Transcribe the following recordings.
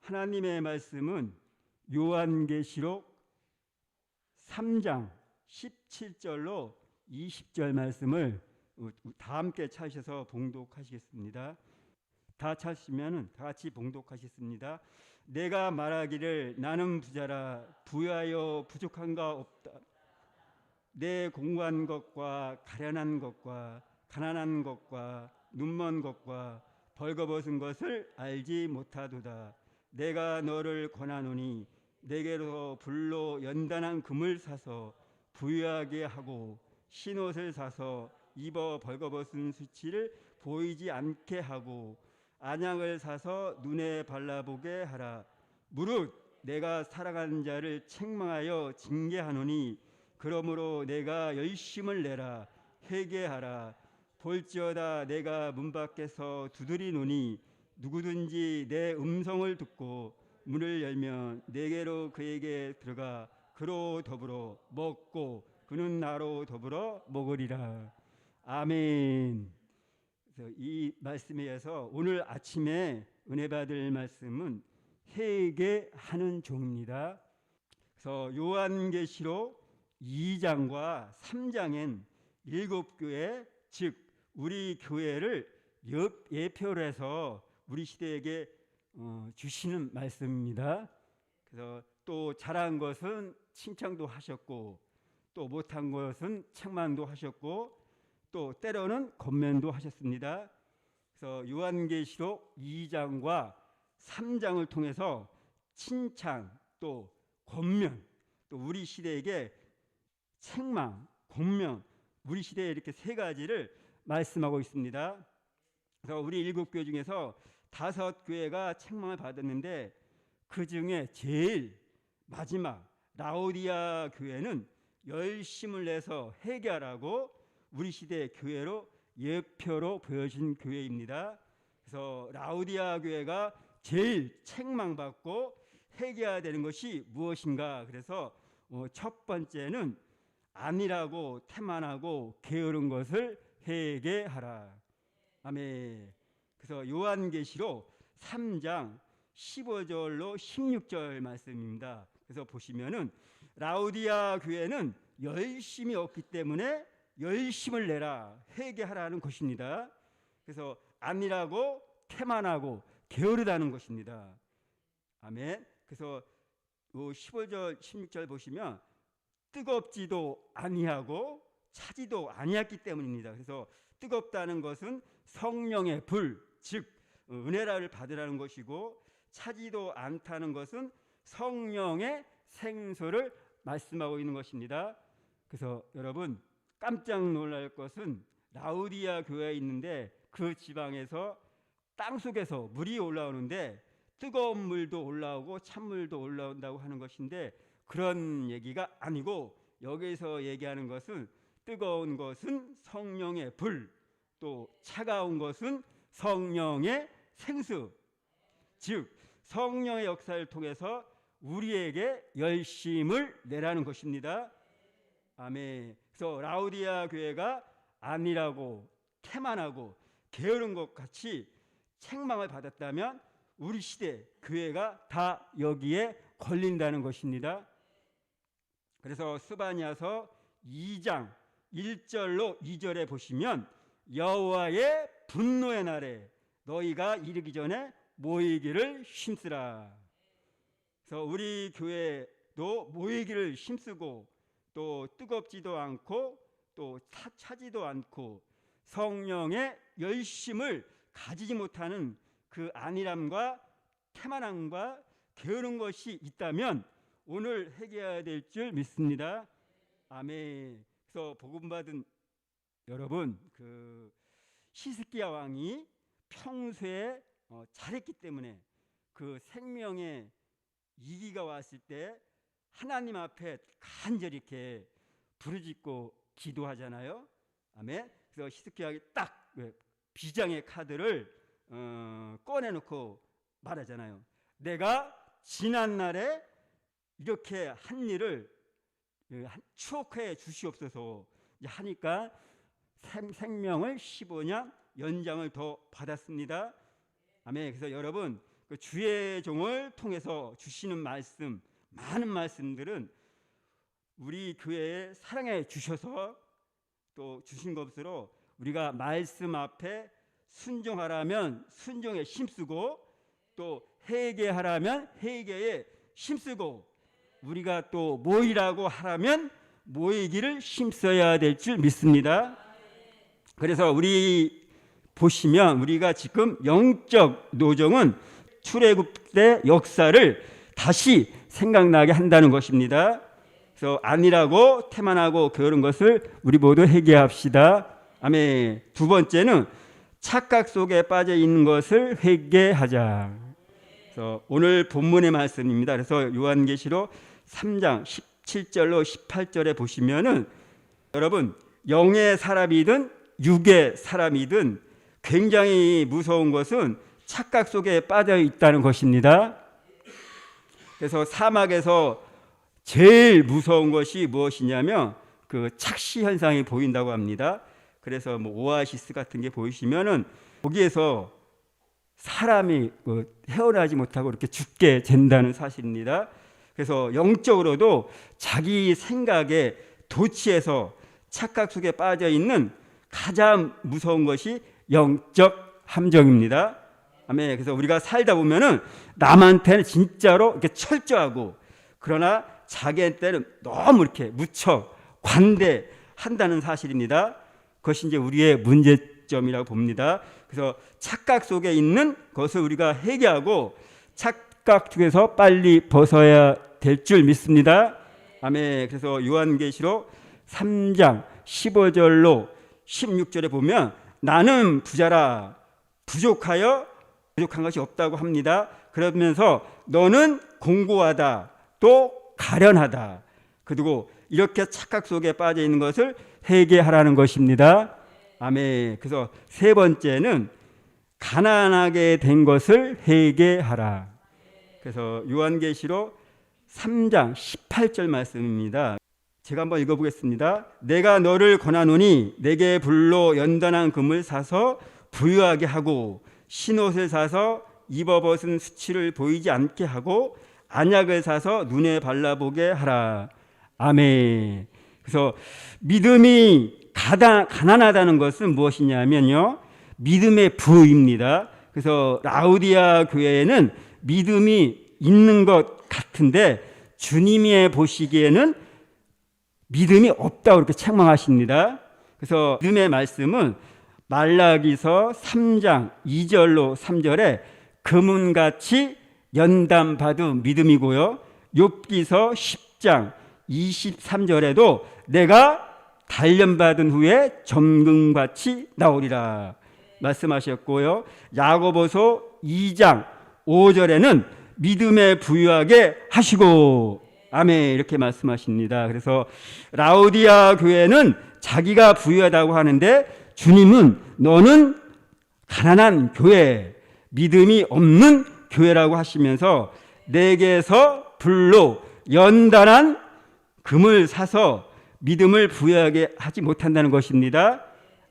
하나님의 말씀은 요한계시록 3장 17절로 20절 말씀을 다 함께 찾으셔서 봉독하시겠습니다. 다 찾으시면 다 같이 봉독하시겠습니다. 내가 말하기를 나는 부자라 부유하여 부족한가 없다. 내 공고한 것과 가련한 것과 가난한 것과 눈먼 것과 벌거벗은 것을 알지 못하도다. 내가 너를 권하노니 내게로 불로 연단한 금을 사서 부유하게 하고 신옷을 사서 입어 벌거벗은 수치를 보이지 않게 하고 안약을 사서 눈에 발라보게 하라. 무릇 내가 사랑하는 자를 책망하여 징계하노니 그러므로 내가 열심을 내라. 회개하라. 볼지어다 내가 문 밖에서 두드리노니 누구든지 내 음성을 듣고 문을 열면 내게로 그에게 들어가 그로 더불어 먹고 그는 나로 더불어 먹으리라. 아멘. 그래서 이 말씀에 의해서 오늘 아침에 은혜 받을 말씀은 회개하는 종입니다. 그래서 요한계시록 2장과 3장엔 7교회, 즉 우리 교회를 예표를 해서 우리 시대에게 주시는 말씀입니다. 그래서 또 잘한 것은 칭찬도 하셨고 또 못한 것은 책망도 하셨고 또 때로는 권면도 하셨습니다. 그래서 요한계시록 2장과 3장을 통해서 칭찬 또 권면 또 우리 시대에게 책망, 권면 우리 시대에 이렇게 세 가지를 말씀하고 있습니다. 그래서 우리 7교회 중에서 5교회가 책망을 받았는데 그 중에 제일 마지막 라오디아 교회는 열심을 내서 회개하라고 우리 시대의 교회로 예표로 보여진 교회입니다. 그래서 라오디아 교회가 제일 책망받고 회개해야 되는 것이 무엇인가? 그래서 첫 번째는 안일하고 태만하고 게으른 것을 회개하라. 아멘. 그래서 요한계시록 3장 15절로 16절 말씀입니다. 그래서 보시면은 라오디아 교회는 열심이 없기 때문에 열심을 내라, 회개하라는 것입니다. 그래서 안일하고 태만하고 게으르다는 것입니다. 아멘. 그래서 15절 16절 보시면 뜨겁지도 아니하고 차지도 아니했기 때문입니다. 그래서 뜨겁다는 것은 성령의 불, 즉 은혜를 받으라는 것이고 차지도 않다는 것은 성령의 생수를 말씀하고 있는 것입니다. 그래서 여러분 깜짝 놀랄 것은 라오디아 교회에 있는데 그 지방에서 땅속에서 물이 올라오는데 뜨거운 물도 올라오고 찬물도 올라온다고 하는 것인데 그런 얘기가 아니고 여기서 얘기하는 것은 뜨거운 것은 성령의 불, 또 차가운 것은 성령의 생수, 즉 성령의 역사를 통해서 우리에게 열심을 내라는 것입니다. 아멘. 그래서 라오디아 교회가 안일하고 태만하고 게으른 것 같이 책망을 받았다면 우리 시대 교회가 다 여기에 걸린다는 것입니다. 그래서 스바냐서 2장 1절로 2절에 보시면 여호와의 분노의 날에 너희가 이르기 전에 모이기를 힘쓰라. 그래서 우리 교회도 모이기를 힘쓰고 또 뜨겁지도 않고 또 차지도 않고 성령의 열심을 가지지 못하는 그 안일함과 태만함과 게으른 것이 있다면 오늘 회개해야 될 줄 믿습니다. 아멘. 그래서 복음받은 여러분, 히스기야 왕이 평소에 잘했기 때문에 그 생명의 위기가 왔을 때 하나님 앞에 간절히 이렇게 부르짖고 기도하잖아요. 아멘. 그래서 히스기야가 딱 비장의 카드를 꺼내놓고 말하잖아요. 내가 지난 날에 이렇게 한 일을 추억해 주시옵소서 하니까 생명을 15년 연장을 더 받았습니다. 아멘. 그래서 여러분 그 주의 종을 통해서 주시는 말씀, 많은 말씀들은 우리 교회에 사랑해 주셔서 또 주신 것으로 우리가 말씀 앞에 순종하라면 순종에 힘쓰고 또 회개하라면 회개에 힘쓰고 우리가 또 모이라고 하라면 모이기를 힘써야 될 줄 믿습니다. 그래서 우리 보시면 우리가 지금 영적 노정은 출애굽 때 역사를 다시 생각나게 한다는 것입니다. 그래서 아니라고 태만하고 게으른 것을 우리 모두 회개합시다. 아멘. 두 번째는 착각 속에 빠져 있는 것을 회개하자. 그래서 오늘 본문의 말씀입니다. 그래서 요한계시록 3장 17절로 18절에 보시면은 여러분 영의 사람이든 육의 사람이든 굉장히 무서운 것은 착각 속에 빠져 있다는 것입니다. 그래서 사막에서 제일 무서운 것이 무엇이냐면 그 착시 현상이 보인다고 합니다. 그래서 뭐 오아시스 같은 게 보이시면은 거기에서 사람이 헤어나지 못하고 이렇게 죽게 된다는 사실입니다. 그래서 영적으로도 자기 생각에 도취해서 착각 속에 빠져 있는 가장 무서운 것이 영적 함정입니다. 아멘. 그래서 우리가 살다 보면은 남한테는 진짜로 이렇게 철저하고 그러나 자기한테는 너무 이렇게 무척 관대한다는 사실입니다. 그것이 이제 우리의 문제점이라고 봅니다. 그래서 착각 속에 있는 것을 우리가 회개하고 착각 속에서 빨리 벗어야 될 줄 믿습니다. 아멘. 그래서 요한계시록 3장 15절로 16절에 보면 나는 부자라 부족한 것이 없다고 합니다. 그러면서 너는 공고하다 또 가련하다. 그리고 이렇게 착각 속에 빠져 있는 것을 회개하라는 것입니다. 아멘. 그래서 세 번째는 가난하게 된 것을 회개하라. 그래서 요한계시록 3장 18절 말씀입니다. 제가 한번 읽어보겠습니다. 내가 너를 권하노니 내게 불로 연단한 금을 사서 부유하게 하고 신옷을 사서 입어벗은 수치를 보이지 않게 하고 안약을 사서 눈에 발라보게 하라. 아멘. 그래서 믿음이 가난하다는 것은 무엇이냐면요, 믿음의 부입니다. 그래서 라우디아 교회에는 믿음이 있는 것 같은데 주님이 보시기에는 믿음이 없다고 그렇게 책망하십니다. 그래서 믿음의 말씀은 말라기서 3장 2절로 3절에 금은같이 연단받은 믿음이고요, 욥기서 10장 23절에도 내가 단련받은 후에 정금같이 나오리라 말씀하셨고요, 야고보서 2장 5절에는 믿음에 부유하게 하시고 아멘 이렇게 말씀하십니다. 그래서 라우디아 교회는 자기가 부유하다고 하는데 주님은 너는 가난한 교회, 믿음이 없는 교회라고 하시면서 내게서 불로 연단한 금을 사서 믿음을 부여하게 하지 못한다는 것입니다.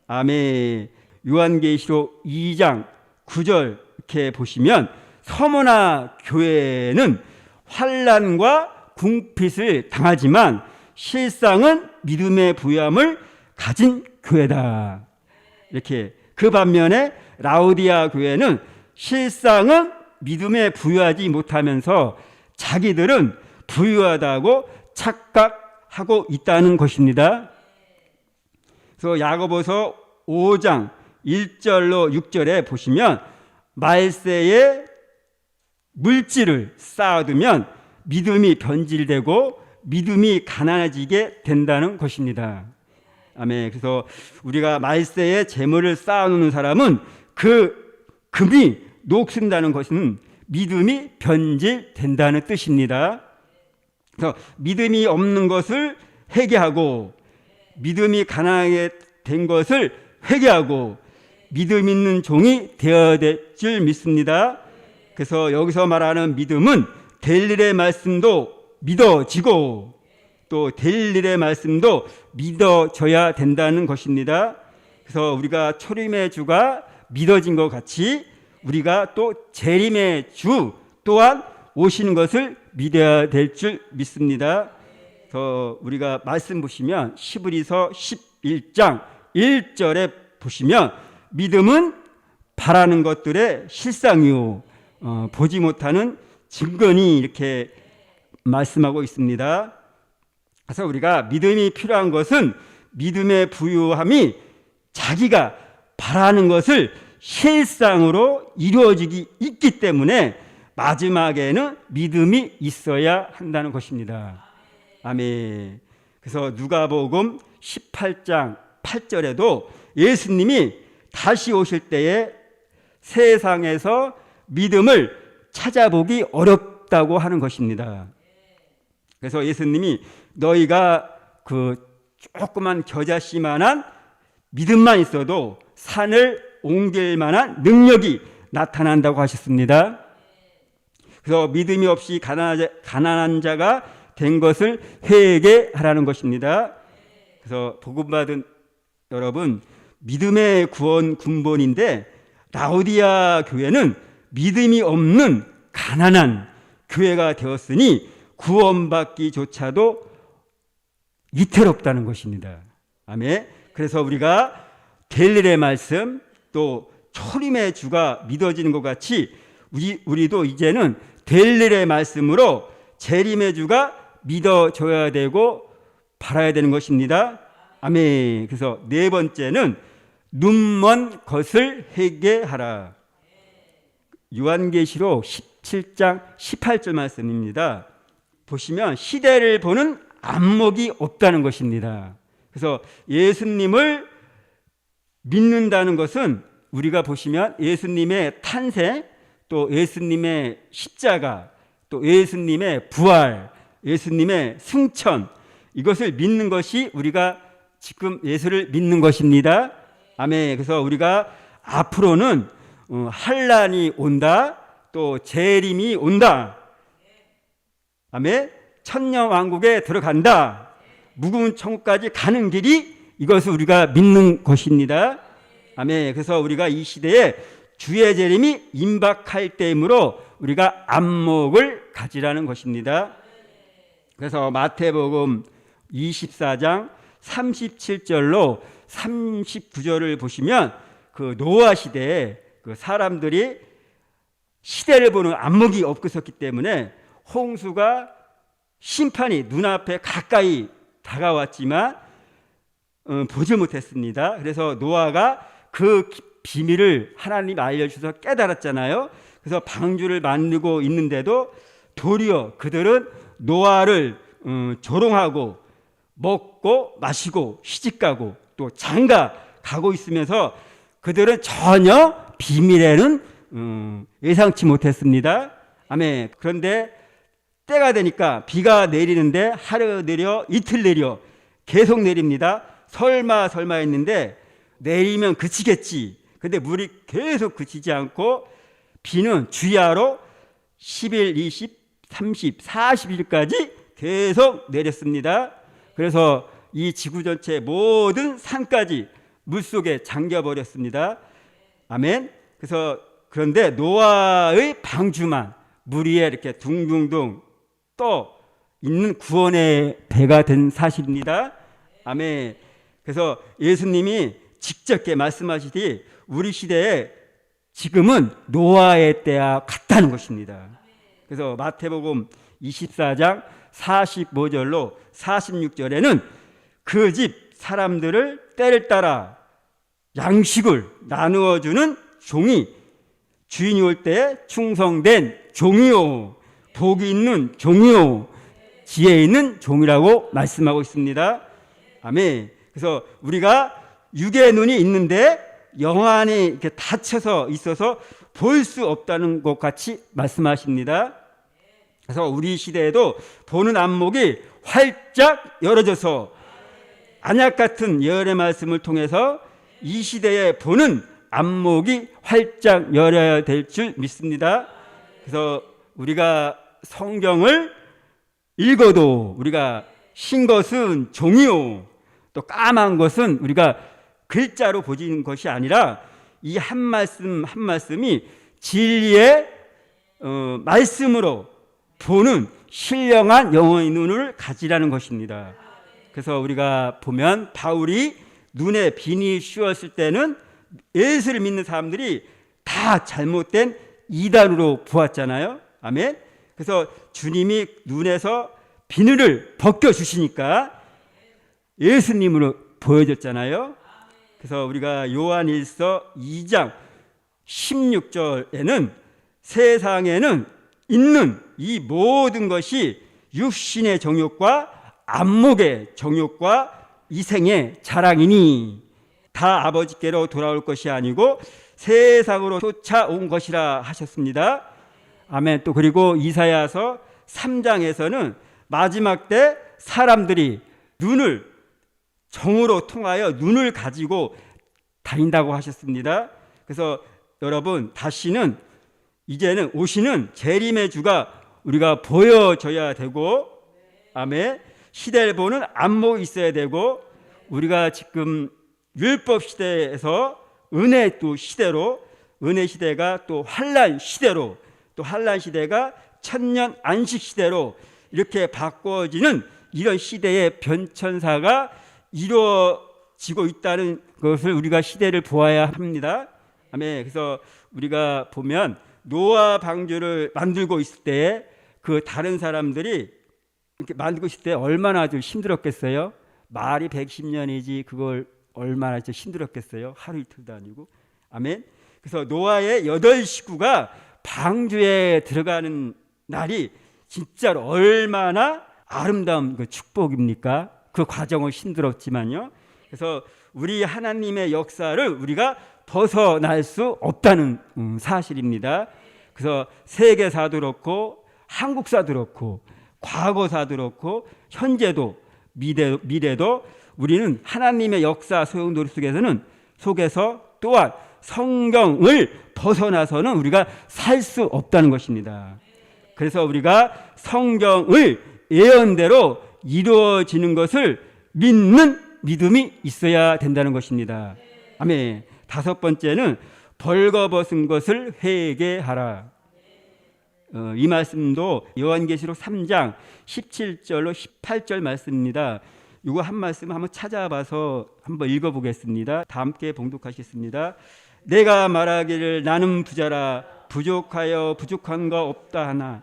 아멘. 요한계시록 2장 9절 이렇게 보시면 서머나 교회는 환난과 궁핍을 당하지만 실상은 믿음의 부유함을 가진 교회다. 이렇게 그 반면에 라우디아 교회는 실상은 믿음에 부유하지 못하면서 자기들은 부유하다고 착각하고 있다는 것입니다. 그래서 야고보서 5장 1절로 6절에 보시면 말세에 물질을 쌓아두면 믿음이 변질되고 믿음이 가난해지게 된다는 것입니다. 아멘. 그래서 우리가 말세에 재물을 쌓아놓는 사람은 그 금이 녹슨다는 것은 믿음이 변질된다는 뜻입니다. 그래서 믿음이 없는 것을 회개하고 믿음이 가난하게 된 것을 회개하고 믿음 있는 종이 되어야 될 줄 믿습니다. 그래서 여기서 말하는 믿음은 될 일의 말씀도 믿어지고 또 될 일의 말씀도 믿어져야 된다는 것입니다. 그래서 우리가 초림의 주가 믿어진 것 같이 우리가 또 재림의 주 또한 오시는 것을 믿어야 될 줄 믿습니다. 더 우리가 말씀 보시면 히브리서 11장 1절에 보시면 믿음은 바라는 것들의 실상이요 보지 못하는 증거니 이렇게 말씀하고 있습니다. 그래서 우리가 믿음이 필요한 것은 믿음의 부유함이 자기가 바라는 것을 실상으로 이루어지기 있기 때문에 마지막에는 믿음이 있어야 한다는 것입니다. 아멘. 그래서 누가복음 18장 8절에도 예수님이 다시 오실 때에 세상에서 믿음을 찾아보기 어렵다고 하는 것입니다. 그래서 예수님이 너희가 그 조그만 겨자씨만한 믿음만 있어도 산을 옮길 만한 능력이 나타난다고 하셨습니다. 그래서 믿음이 없이 가난한 자가 된 것을 회개하라는 것입니다. 그래서 복음받은 여러분, 믿음의 구원 근본인데 라오디아 교회는 믿음이 없는 가난한 교회가 되었으니 구원받기조차도 위태롭다는 것입니다. 아멘. 그래서 우리가 델일의 말씀 또 초림의 주가 믿어지는 것 같이 우리도 이제는 델일의 말씀으로 재림의 주가 믿어져야 되고 바라야 되는 것입니다. 아멘. 그래서 네 번째는 눈먼 것을 회개하라. 요한계시록 17장 18절 말씀입니다. 보시면 시대를 보는 안목이 없다는 것입니다. 그래서 예수님을 믿는다는 것은 우리가 보시면 예수님의 탄생, 또 예수님의 십자가, 또 예수님의 부활, 예수님의 승천, 이것을 믿는 것이 우리가 지금 예수를 믿는 것입니다. 아멘. 그래서 우리가 앞으로는 환난이 온다, 또 재림이 온다. 아멘. 천년왕국에 들어간다. 묵은 천국까지 가는 길이 이것을 우리가 믿는 것입니다. 아멘. 그래서 우리가 이 시대에 주의 재림이 임박할 때이므로 우리가 안목을 가지라는 것입니다. 그래서 마태복음 24장 37절로 39절을 보시면 그 노아 시대에 그 사람들이 시대를 보는 안목이 없었기 때문에 홍수가 심판이 눈앞에 가까이 다가왔지만 보지 못했습니다. 그래서 노아가 그 비밀을 하나님 알려주셔서 깨달았잖아요. 그래서 방주를 만들고 있는데도 도리어 그들은 노아를 조롱하고 먹고 마시고 시집가고 또 장가 가고 있으면서 그들은 전혀 비밀에는 예상치 못했습니다. 아멘. 그런데 때가 되니까 비가 내리는데 하루 내려 이틀 내려 계속 내립니다. 설마 했는데 내리면 그치겠지. 근데 물이 계속 그치지 않고 비는 주야로 10일, 20, 30, 40일까지 계속 내렸습니다. 그래서 이 지구 전체 모든 산까지 물속에 잠겨버렸습니다. 아멘. 그래서 그런데 노아의 방주만 물 위에 이렇게 둥둥둥 떠 있는 구원의 배가 된 사실입니다. 아멘. 그래서 예수님이 직접게 말씀하시되 우리 시대에 지금은 노아의 때와 같다는 것입니다. 그래서 마태복음 24장 45절로 46절에는 그 집 사람들을 때를 따라 양식을 나누어주는 종이 주인이 올 때에 충성된 종이요 복이 있는 종이요 지혜 있는 종이라고 말씀하고 있습니다. 아멘. 그래서 우리가 육의 눈이 있는데 영안이 이렇게 닫혀서 있어서 볼 수 없다는 것 같이 말씀하십니다. 그래서 우리 시대에도 보는 안목이 활짝 열어져서 안약 같은 예언의 말씀을 통해서 이 시대에 보는 안목이 활짝 열어야 될 줄 믿습니다. 그래서 우리가 성경을 읽어도 우리가 신 것은 종이요 또 까만 것은 우리가 글자로 보지는 것이 아니라 이 한 말씀 한 말씀이 진리의 말씀으로 보는 신령한 영혼의 눈을 가지라는 것입니다. 그래서 우리가 보면 바울이 눈에 비니 씌웠을 때는 예수를 믿는 사람들이 다 잘못된 이단으로 보았잖아요. 아멘. 그래서 주님이 눈에서 비늘을 벗겨주시니까 예수님으로 보여졌잖아요. 그래서 우리가 요한일서 2장 16절에는 세상에는 있는 이 모든 것이 육신의 정욕과 안목의 정욕과 이생의 자랑이니 다 아버지께로 돌아올 것이 아니고 세상으로 쫓아온 것이라 하셨습니다. 아멘. 또 그리고 이사야서 3장에서는 마지막 때 사람들이 눈을 정으로 통하여 눈을 가지고 다닌다고 하셨습니다. 그래서 여러분 다시는 이제는 오시는 재림의 주가 우리가 보여져야 되고, 아멘. 시대를 보는 안목이 있어야 되고, 우리가 지금 율법 시대에서 은혜 또 시대로, 은혜 시대가 또 환난 시대로, 또 환난 시대가 천년 안식 시대로 이렇게 바꿔지는 이런 시대의 변천사가 이루어지고 있다는 것을 우리가 시대를 보아야 합니다. 아멘. 그래서 우리가 보면 노아 방주를 만들고 있을 때 그 다른 사람들이 이렇게 만들고 있을 때 얼마나 좀 힘들었겠어요? 말이 110년이지 그걸 얼마나 좀 힘들었겠어요? 하루 이틀도 아니고. 아멘. 그래서 노아의 8식구가 방주에 들어가는 날이 진짜로 얼마나 아름다운 그 축복입니까? 그 과정은 힘들었지만요. 그래서 우리 하나님의 역사를 우리가 벗어날 수 없다는 사실입니다. 그래서 세계사도 그렇고 한국사도 그렇고 과거사도 그렇고 현재도 미래도 우리는 하나님의 역사 소용돌이 속에서 또한 성경을 벗어나서는 우리가 살 수 없다는 것입니다. 그래서 우리가 성경을 예언대로 이루어지는 것을 믿는 믿음이 있어야 된다는 것입니다. 아멘. 5번째는 벌거벗은 것을 회개하라. 이 말씀도 요한계시록 3장 17절로 18절 말씀입니다. 이거 한 말씀 한번 찾아봐서 한번 읽어보겠습니다. 다 함께 봉독하시겠습니다. 내가 말하기를 나는 부자라 부족하여 부족한 거 없다 하나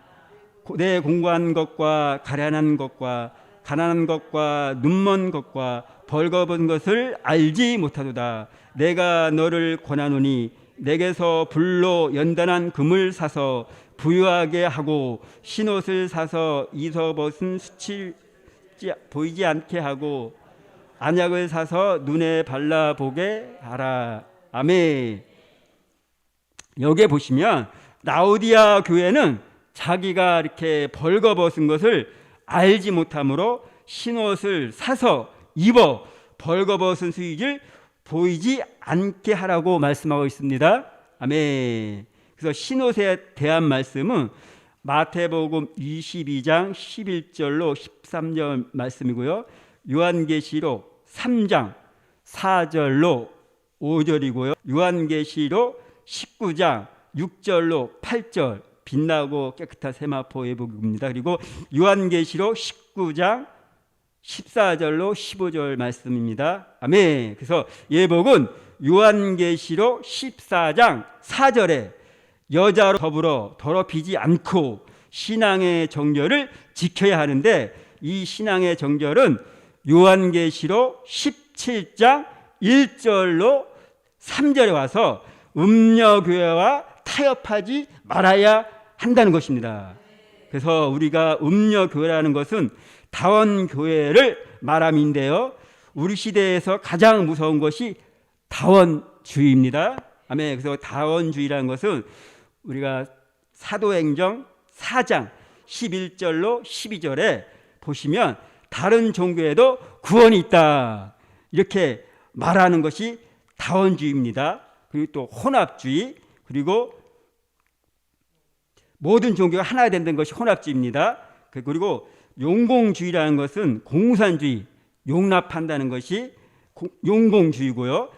내 공고한 것과 가련한 것과 가난한 것과 눈먼 것과 벌거벗은 것을 알지 못하도다. 내가 너를 권하노니 내게서 불로 연단한 금을 사서 부유하게 하고 신옷을 사서 이서벗은 수치 보이지 않게 하고 안약을 사서 눈에 발라보게 하라. 아멘. 여기에 보시면 라오디아 교회는 자기가 이렇게 벌거벗은 것을 알지 못함으로 신옷을 사서 입어 벌거벗은 수익을 보이지 않게 하라고 말씀하고 있습니다. 아멘. 그래서 신옷에 대한 말씀은 마태복음 22장 11절로 13절 말씀이고요. 요한계시록 3장 4절로 5절이고요. 요한계시록 19장 6절로 8절 빛나고 깨끗한 세마포 예복입니다. 그리고 요한계시록 19장 14절로 15절 말씀입니다. 아멘. 그래서 예복은 요한계시록 14장 4절에 여자로 더불어 더럽히지 않고 신앙의 정결을 지켜야 하는데 이 신앙의 정결은 요한계시록 17장 1절로 3절에 와서 음녀교회와 타협하지 말아야 한다는 것입니다. 그래서 우리가 음녀교회라는 것은 다원교회를 말함인데요. 우리 시대에서 가장 무서운 것이 다원주의입니다. 아멘. 그래서 다원주의라는 것은 우리가 사도행정 4장 11절로 12절에 보시면 다른 종교에도 구원이 있다 이렇게 말하는 것이 다원주의입니다. 그리고 또 혼합주의, 그리고 모든 종교가 하나 된다는 것이 혼합주의입니다. 그리고 용공주의라는 것은 공산주의, 용납한다는 것이 용공주의고요.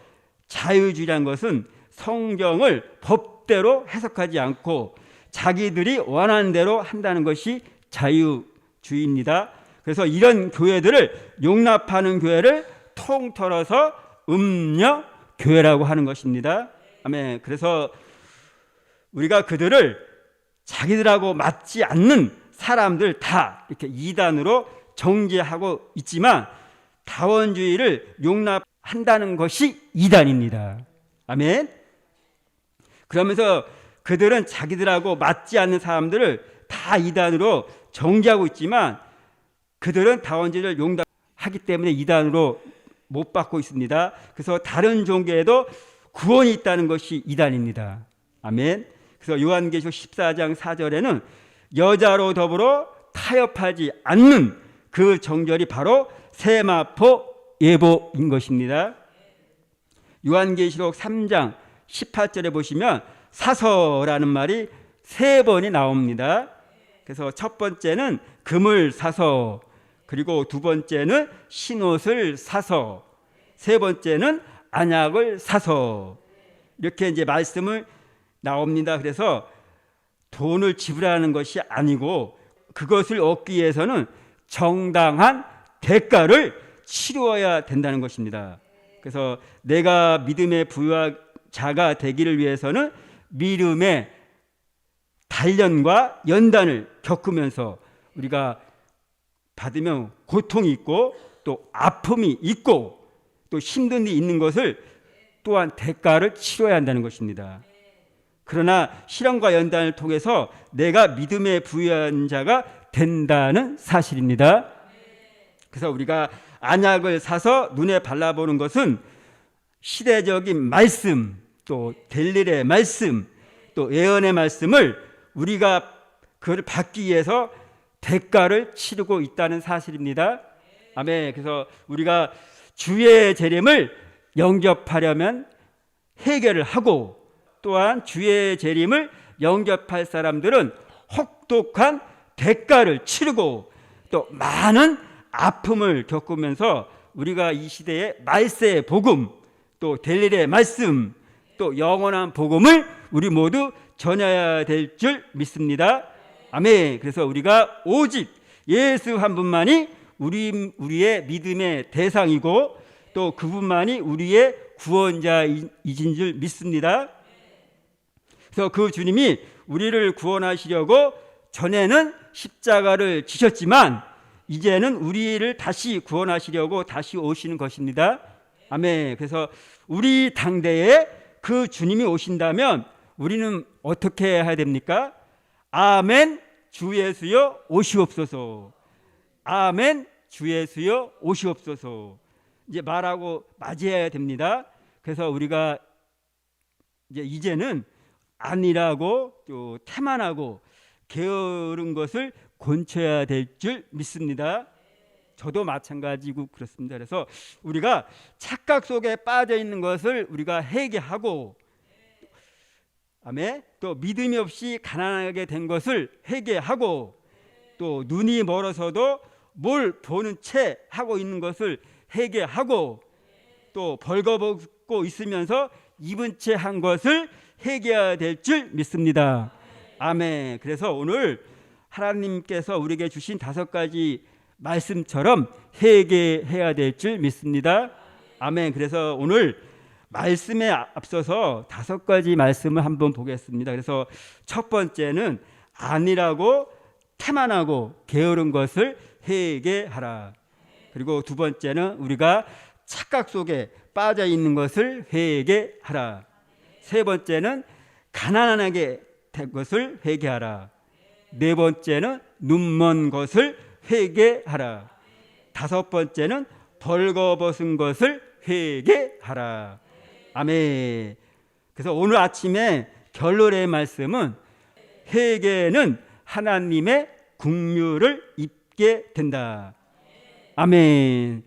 자유주의라는 것은 성경을 법 법대로 해석하지 않고 자기들이 원하는 대로 한다는 것이 자유주의입니다. 그래서 이런 교회들을 용납하는 교회를 통틀어서 음녀 교회라고 하는 것입니다. 아멘. 그래서 우리가 그들을 자기들하고 맞지 않는 사람들 다 이렇게 이단으로 정죄하고 있지만 다원주의를 용납한다는 것이 이단입니다. 아멘. 그러면서 그들은 자기들하고 맞지 않는 사람들을 다 이단으로 정죄하고 있지만 그들은 다원주의를 용납하기 때문에 이단으로 못 받고 있습니다. 그래서 다른 종교에도 구원이 있다는 것이 이단입니다. 아멘. 그래서 요한계시록 14장 4절에는 여자로 더불어 타협하지 않는 그 정절이 바로 세마포 예보인 것입니다. 요한계시록 3장 18절에 보시면 사서라는 말이 3번이 나옵니다. 그래서 첫 번째는 금을 사서, 그리고 두 번째는 신옷을 사서, 세 번째는 안약을 사서, 이렇게 이제 말씀을 나옵니다. 그래서 돈을 지불하는 것이 아니고 그것을 얻기 위해서는 정당한 대가를 치루어야 된다는 것입니다. 그래서 내가 믿음의 부유자가 되기를 위해서는 믿음의 단련과 연단을 겪으면서 우리가 받으면 고통이 있고 또 아픔이 있고 또 힘든 일이 있는 것을 또한 대가를 치러야 한다는 것입니다. 그러나 시련과 연단을 통해서 내가 믿음의 부유한 자가 된다는 사실입니다. 그래서 우리가 안약을 사서 눈에 발라보는 것은 시대적인 말씀, 또 될 일의 말씀, 또 예언의 말씀을 우리가 그걸 받기 위해서 대가를 치르고 있다는 사실입니다. 아멘. 그래서 우리가 주의 재림을 영접하려면 해결을 하고 또한 주의 재림을 영접할 사람들은 혹독한 대가를 치르고 또 많은 아픔을 겪으면서 우리가 이 시대의 말세의 복음, 또 될 일의 말씀, 또 영원한 복음을 우리 모두 전해야 될 줄 믿습니다. 아멘. 그래서 우리가 오직 예수 한 분만이 우리의 믿음의 대상이고 또 그분만이 우리의 구원자이신 줄 믿습니다. 그래서 그 주님이 우리를 구원하시려고 전에는 십자가를 지셨지만 이제는 우리를 다시 구원하시려고 다시 오시는 것입니다. 아멘. 그래서 우리 당대에 그 주님이 오신다면 우리는 어떻게 해야 됩니까? 아멘 주 예수여 오시옵소서. 아멘 주 예수여 오시옵소서. 이제 말하고 맞이해야 됩니다. 그래서 우리가 이제는 아니라고 또 태만하고 게으른 것을 곤쳐야 될 줄 믿습니다. 저도 마찬가지고 그렇습니다. 그래서 우리가 착각 속에 빠져 있는 것을 우리가 회개하고, 아멘. 또 믿음이 없이 가난하게 된 것을 회개하고, 또 눈이 멀어서도 뭘 보는 채 하고 있는 것을 회개하고, 또 벌거벗고 있으면서 입은 채 한 것을 회개해야 될 줄 믿습니다. 아멘. 그래서 오늘 하나님께서 우리에게 주신 5가지 말씀처럼 회개해야 될 줄 믿습니다. 아멘. 그래서 오늘 말씀에 앞서서 5가지 말씀을 한번 보겠습니다. 그래서 첫 번째는 아니라고 태만하고 게으른 것을 회개하라. 그리고 두 번째는 우리가 착각 속에 빠져 있는 것을 회개하라. 세 번째는 가난하게 된 것을 회개하라. 네 번째는 눈먼 것을 회개하라. 다섯 번째는 벌거벗은 것을 회개하라. 아멘. 그래서 오늘 아침에 결론의 말씀은 회개는 하나님의 긍휼을 입게 된다. 아멘.